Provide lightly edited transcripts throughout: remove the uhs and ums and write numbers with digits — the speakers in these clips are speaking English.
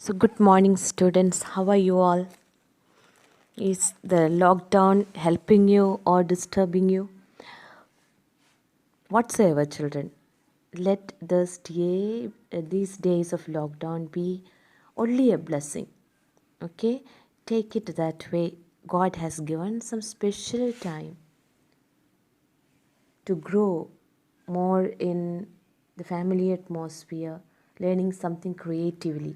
So, good morning, students. How are you all? Is the lockdown helping you or disturbing you? Whatsoever, children, let these days of lockdown be only a blessing. Okay? Take it that way. God has given some special time to grow more in the family atmosphere, learning something creatively.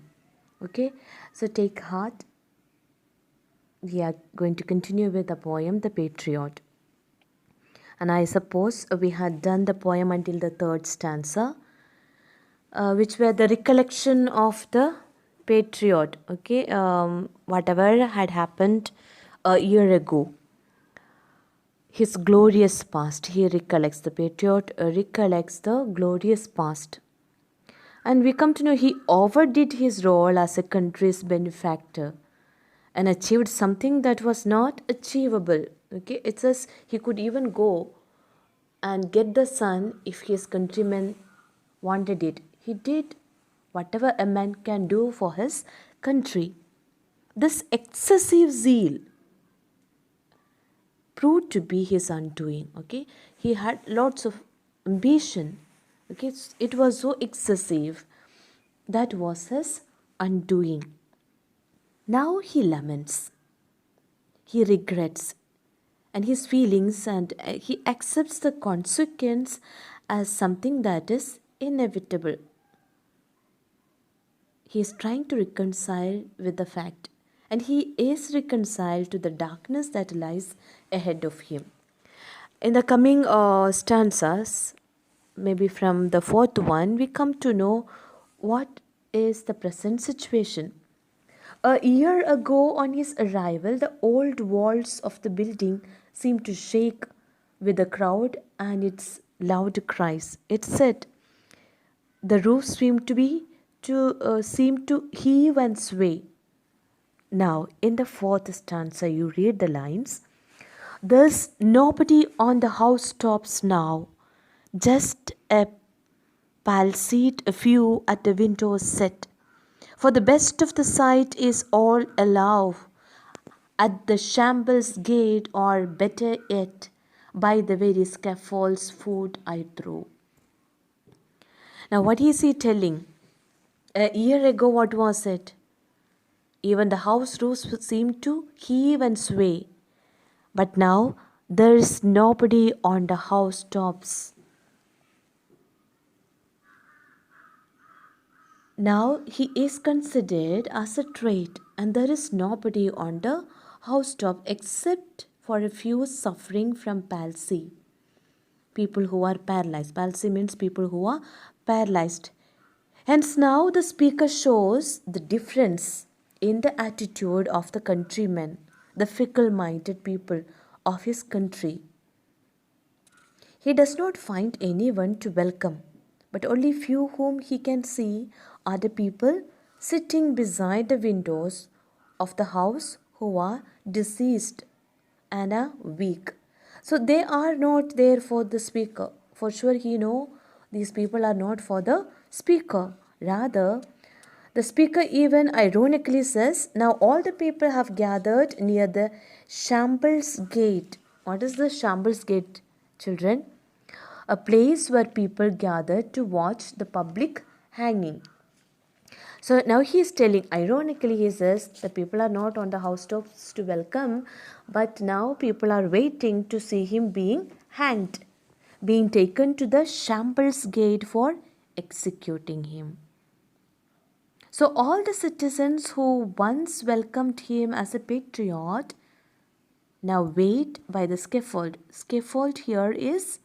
Okay? So, take heart. We are going to continue with the poem The Patriot. And I suppose we had done the poem until the third stanza, which were the recollection of the patriot. Okay, whatever had happened a year ago, his glorious past. He recollects, the patriot recollects the glorious past. And we come to know he overdid his role as a country's benefactor and achieved something that was not achievable. Okay, it says he could even go and get the sun if his countrymen wanted it. He did whatever a man can do for his country. This excessive zeal proved to be his undoing. Okay, he had lots of ambition. Okay, it was so excessive that was his undoing. Now he laments, he regrets, and his feelings, and he accepts the consequence as something that is inevitable. He is trying to reconcile with the fact, and he is reconciled to the darkness that lies ahead of him. In the coming stanzas, maybe from the fourth one, we come to know what is the present situation. A year ago, on his arrival, the old walls of the building seemed to shake with the crowd and its loud cries. It said, the roof seemed to heave and sway. Now, in the fourth stanza, you read the lines. There's nobody on the housetops now, just a palsied few at the windows set. For the best of the sight is all allow at the shambles gate, or better yet, by the very scaffold's foot I throw. Now, what is he telling? A year ago, what was it? Even the house roofs seemed to heave and sway. But now, there is nobody on the housetops. Now he is considered as a trait, and there is nobody on the housetop except for a few suffering from palsy. People who are paralyzed. Palsy means people who are paralyzed. Hence, now the speaker shows the difference in the attitude of the countrymen, the fickle minded people of his country. He does not find anyone to welcome, but only few whom he can see are the people sitting beside the windows of the house who are diseased and are weak. So they are not there for the speaker. For sure he know these people are not for the speaker. Rather, the speaker even ironically says, now all the people have gathered near the shambles gate. What is the shambles gate, children? A place where people gathered to watch the public hanging. So now he is telling, ironically he says, the people are not on the housetops to welcome, but now people are waiting to see him being hanged, being taken to the shambles gate for executing him. So all the citizens who once welcomed him as a patriot now wait by the scaffold. Scaffold here is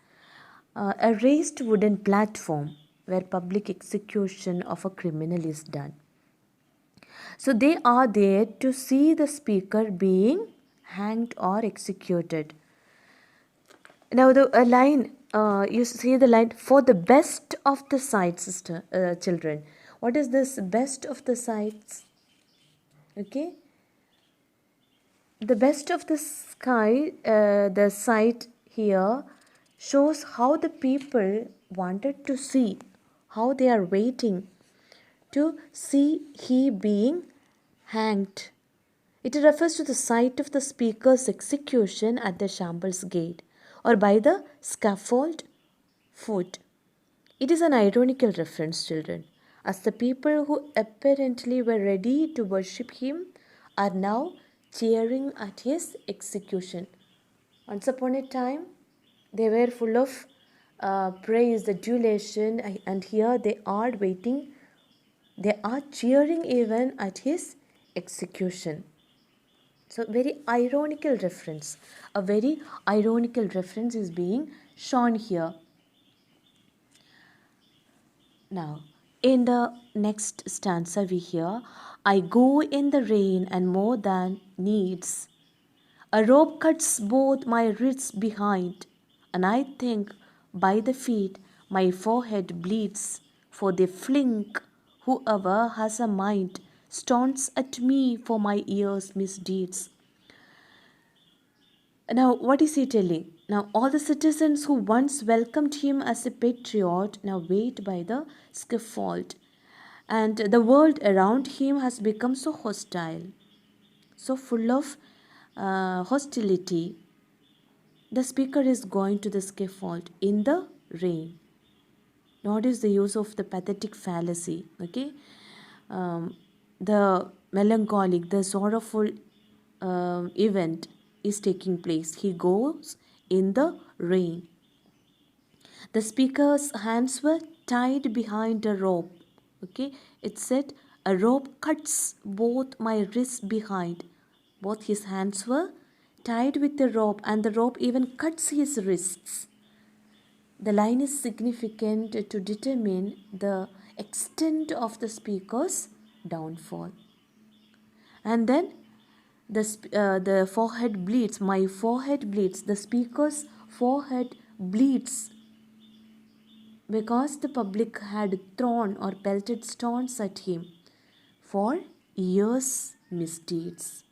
a raised wooden platform where public execution of a criminal is done. So they are there to see the speaker being hanged or executed. Now the line, you see the line, for the best of the sight, children. What is this best of the sights? Okay. The best of the sky, the sight here shows how the people wanted to see, how they are waiting to see he being hanged. It refers to the sight of the speaker's execution at the Shambles gate or by the scaffold foot. It is an ironical reference, children, as the people who apparently were ready to worship him are now cheering at his execution. Once upon a time, they were full of praise, adulation, and here they are waiting. They are cheering even at his execution. So, very ironical reference. A very ironical reference is being shown here. Now, in the next stanza, we hear, I go in the rain and more than needs. A rope cuts both my wrists behind, and I think by the feet my forehead bleeds, for they fling whoever has a mind, stones at me for my ears' misdeeds. Now, what is he telling? Now, all the citizens who once welcomed him as a patriot now wait by the scaffold, and the world around him has become so hostile, so full of hostility. The speaker is going to the scaffold in the rain. Notice the use of the pathetic fallacy. Okay, the melancholic, the sorrowful event is taking place. He goes in the rain. The speaker's hands were tied behind a rope. Okay, it said a rope cuts both my wrists behind. Both his hands were tied with a rope, and the rope even cuts his wrists. The line is significant to determine the extent of the speaker's downfall. And then the forehead bleeds. My forehead bleeds. The speaker's forehead bleeds because the public had thrown or pelted stones at him for years' misdeeds.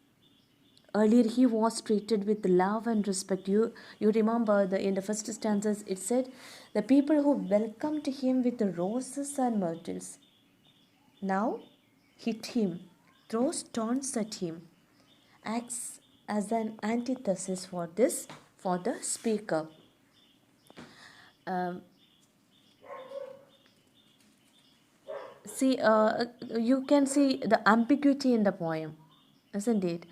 Earlier, he was treated with love and respect. You remember in the first stanzas, it said, the people who welcomed him with roses and myrtles now hit him, throw stones at him, acts as an antithesis for the speaker. You can see the ambiguity in the poem, isn't it?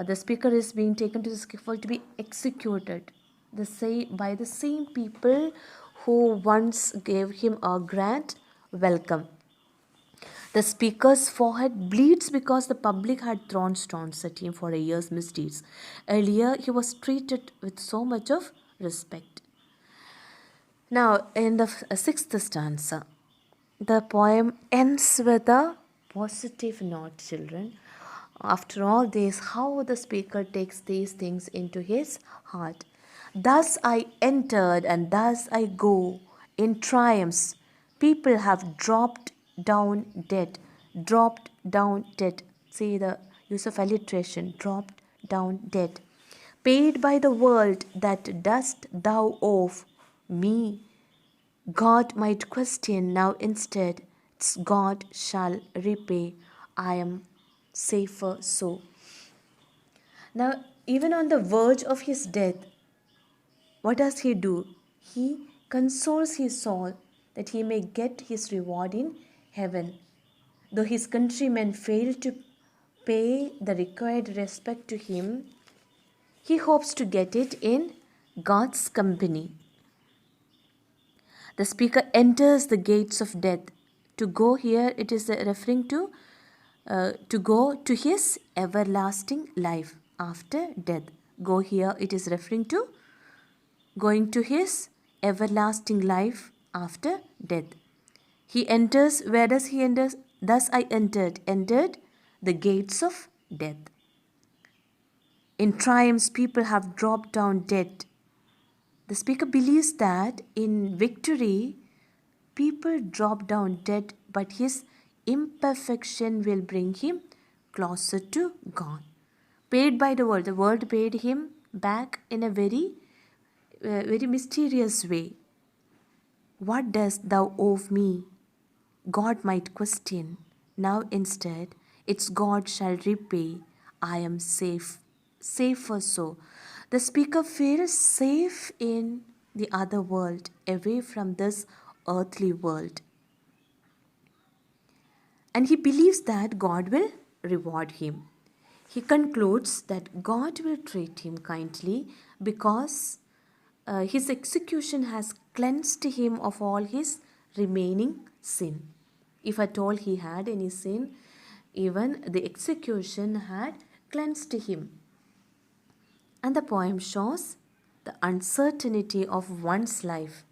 The speaker is being taken to the scaffold to be executed by the same people who once gave him a grand welcome. The speaker's forehead bleeds because the public had thrown stones at him for a year's misdeeds. Earlier, he was treated with so much of respect. Now, in the sixth stanza, the poem ends with a positive note, children. After all this, how the speaker takes these things into his heart. Thus I entered and thus I go in triumphs. People have dropped down dead. Dropped down dead. See the use of alliteration. Dropped down dead. Paid by the world that dost thou owe me. God might question now instead, its God shall repay. I am safer so. Now, even on the verge of his death, what does he do? He consoles his soul that he may get his reward in heaven. Though his countrymen fail to pay the required respect to him, he hopes to get it in God's company. The speaker enters the gates of death. To go here, it is referring to go to his everlasting life after death. Go here, it is referring to going to his everlasting life after death. He enters, where does he enter? Thus I entered the gates of death. In triumphs, people have dropped down dead. The speaker believes that in victory, people drop down dead, but his imperfection will bring him closer to God. Paid by the world paid him back in a very mysterious way. What dost thou owe me? God might question. Now instead, it's God shall repay. I am safe, safer so. The speaker feels safe in the other world, away from this earthly world. And he believes that God will reward him. He concludes that God will treat him kindly because his execution has cleansed him of all his remaining sin. If at all he had any sin, even the execution had cleansed him. And the poem shows the uncertainty of one's life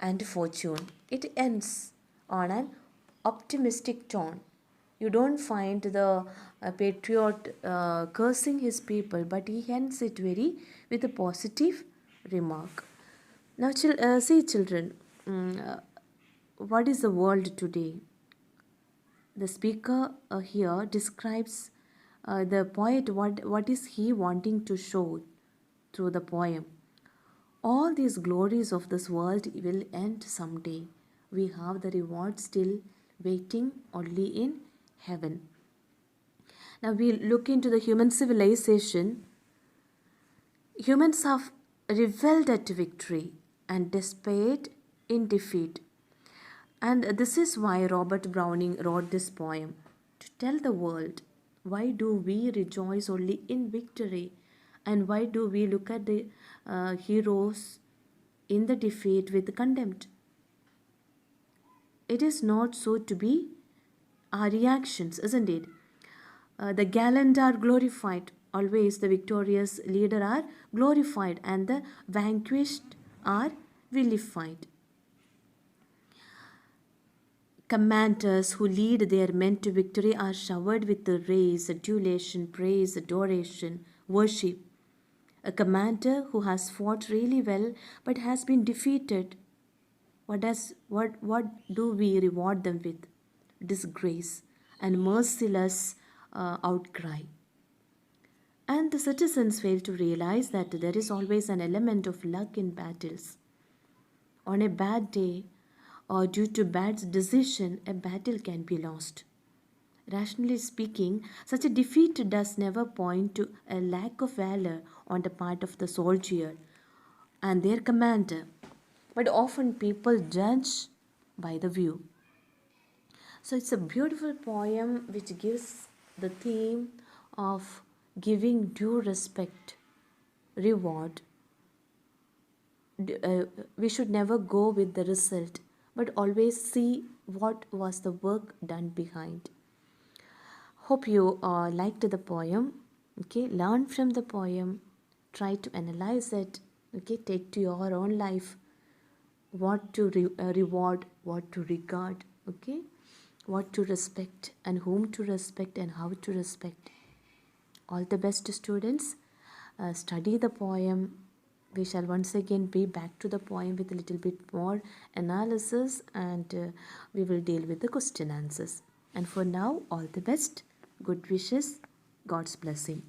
and fortune. It ends on an optimistic tone. You don't find the patriot cursing his people, but he ends it with a positive remark. Now, see, children, what is the world today? The speaker here describes the poet, what is he wanting to show through the poem. All these glories of this world will end someday. We have the reward still waiting only in heaven. Now we look into the human civilization. Humans have reveled at victory and despaired in defeat. And this is why Robert Browning wrote this poem, to tell the world, why do we rejoice only in victory, and why do we look at the heroes in the defeat with contempt? It is not so to be our reactions, isn't it? The gallant are glorified, always the victorious leader are glorified, and the vanquished are vilified. Commanders who lead their men to victory are showered with the rays, adulation, praise, adoration, worship. A commander who has fought really well but has been defeated, what do we reward them with? Disgrace and merciless outcry. And the citizens fail to realize that there is always an element of luck in battles. On a bad day, or due to bad decision, a battle can be lost. Rationally speaking, such a defeat does never point to a lack of valor on the part of the soldier and their commander, but often people judge by the view. So it's a beautiful poem which gives the theme of giving due respect, reward. We should never go with the result, but always see what was the work done behind. Hope you liked the poem. Okay, learn from the poem, try to analyze it. Okay, take to your own life what to reward, what to regard. Okay, what to respect and whom to respect and how to respect. All the best, students. Study the poem. We shall once again be back to the poem with a little bit more analysis, and we will deal with the question answers. And for now, all the best. Good wishes. God's blessing.